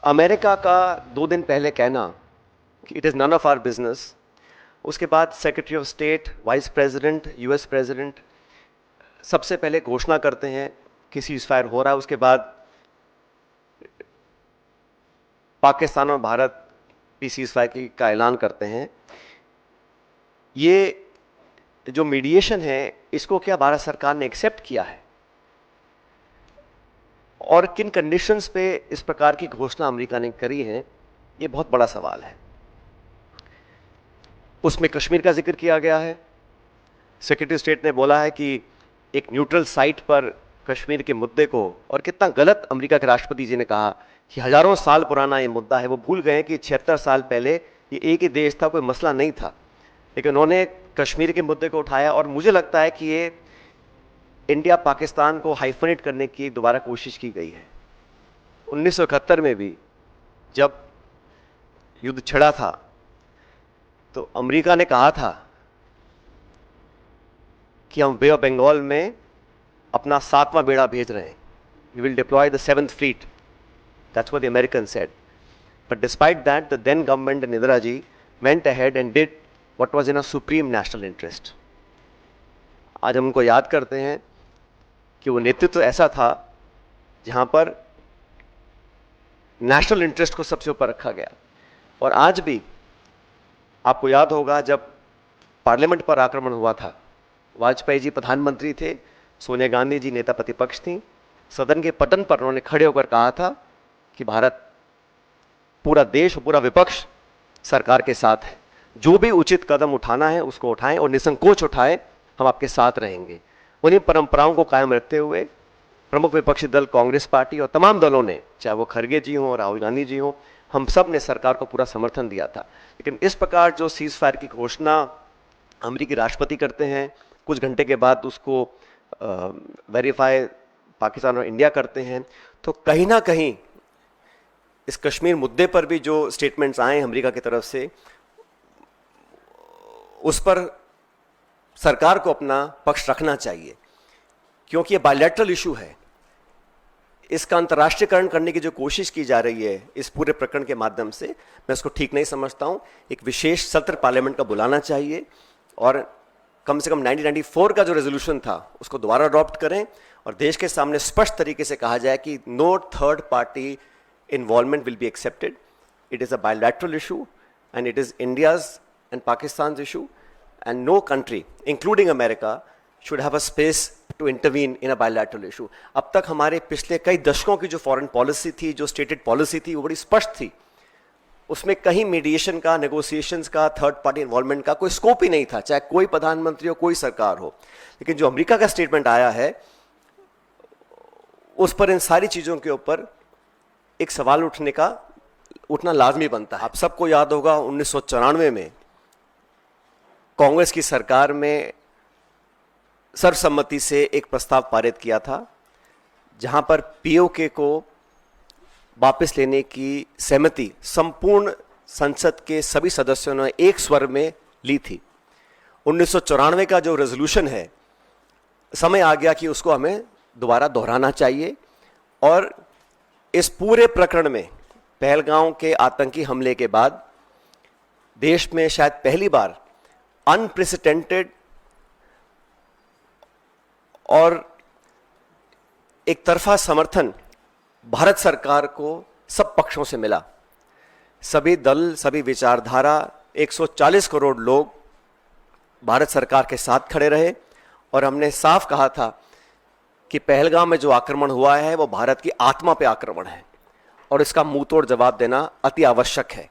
America का 2 दिन पहले कहना कि it is none of our business, उसके बाद secretary of state, vice president, US president सबसे पहले घोषणा करते हैं कि सीज फायर हो रहा है, उसके बाद पाकिस्तान और भारत भी सीज फायर का ऐलान करते हैं। ये जो मीडिएशन है इसको क्या भारत सरकार ने एक्सेप्ट किया है और किन कंडीशंस पे इस प्रकार की घोषणा अमेरिका ने करी है, ये बहुत बड़ा सवाल है। उसमें कश्मीर का जिक्र किया गया है। सेक्रेटरी स्टेट ने बोला है कि एक न्यूट्रल साइट पर कश्मीर के मुद्दे को, और कितना गलत अमेरिका के राष्ट्रपति जी ने कहा कि हजारों साल पुराना ये मुद्दा है। वो भूल गए कि 76 साल पहले ये एक ही देश था, कोई मसला नहीं था, लेकिन उन्होंने कश्मीर के मुद्दे को उठाया। और मुझे लगता है कि ये इंडिया पाकिस्तान को हाइफनेट करने की दोबारा कोशिश की गई है। 1971 में भी जब युद्ध छिड़ा था तो अमेरिका ने कहा था कि हम बे ऑफ बंगाल में अपना 7वां बेड़ा भेज रहे हैं, we will deploy the 7th fleet, that's what the American said. But despite that the then government and Indira ji went ahead and did what was in a supreme national interest. आज हम उनको याद करते हैं कि वो नेतृत्व ऐसा था जहां पर नेशनल इंटरेस्ट को सबसे ऊपर रखा गया। और आज भी आपको याद होगा जब पार्लियामेंट पर आक्रमण हुआ था, वाजपेयी जी प्रधानमंत्री थे, सोनिया गांधी जी नेता प्रतिपक्ष थी। सदन के पटन पर उन्होंने खड़े होकर कहा था कि भारत, पूरा देश और पूरा विपक्ष सरकार के साथ है, जो भी उचित कदम उठाना है उसको उठाएं और निसंकोच उठाएं, हम आपके साथ रहेंगे। उन्हीं परंपराओं को कायम रखते हुए प्रमुख विपक्षी दल कांग्रेस पार्टी और तमाम दलों ने, चाहे वो खरगे जी हों, राहुल गांधी जी हों, हम सब ने सरकार को पूरा समर्थन दिया था। लेकिन इस प्रकार जो सीज फायर की घोषणा अमेरिकी राष्ट्रपति करते हैं, कुछ घंटे के बाद उसको वेरीफाई पाकिस्तान और इंडिया करते हैं, तो कहीं ना कहीं इस कश्मीर मुद्दे पर भी जो स्टेटमेंट्स आए अमेरिका की तरफ से, उस पर सरकार को अपना पक्ष रखना चाहिए, क्योंकि ये बायलैटरल इशू है। इसका अंतर्राष्ट्रीयकरण करने की जो कोशिश की जा रही है इस पूरे प्रकरण के माध्यम से, मैं इसको ठीक नहीं समझता हूं। एक विशेष सत्र पार्लियामेंट का बुलाना चाहिए और कम से कम 1994 का जो रेजोल्यूशन था उसको दोबारा अडॉप्ट करें और देश के सामने स्पष्ट तरीके से कहा जाए कि no third party involvement will be accepted, it is a bilateral issue and it is India's and Pakistan issue and no country including America should have a space to intervene in a bilateral issue। अब तक हमारे पिछले कई दशकों की जो foreign policy थी, जो स्टेटेड पॉलिसी थी, वो बड़ी स्पष्ट थी। उसमें कहीं मीडिएशन का, नेगोशिएशंस का, थर्ड पार्टी इन्वॉल्वमेंट का कोई स्कोप ही नहीं था, चाहे कोई प्रधानमंत्री हो, कोई सरकार हो। लेकिन जो अमेरिका का स्टेटमेंट आया है उस पर इन सारी चीजों के ऊपर एक सवाल उठना लाजमी बनता है। आप सबको याद होगा 1994 में कांग्रेस की सरकार में सर्वसम्मति से एक प्रस्ताव पारित किया था जहां पर पीओके को वापस लेने की सहमति संपूर्ण संसद के सभी सदस्यों ने एक स्वर में ली थी। 1994 का जो रेजोल्यूशन है, समय आ गया कि उसको हमें दोबारा दोहराना चाहिए। और इस पूरे प्रकरण में, पहलगांव के आतंकी हमले के बाद देश में शायद पहली बार अनप्रेसिडेंटेड और एक तरफा समर्थन भारत सरकार को सब पक्षों से मिला। सभी दल, सभी विचारधारा, 140 करोड़ लोग भारत सरकार के साथ खड़े रहे और हमने साफ कहा था कि पहलगाम में जो आक्रमण हुआ है वो भारत की आत्मा पे आक्रमण है और इसका मुंहतोड़ जवाब देना अति आवश्यक है।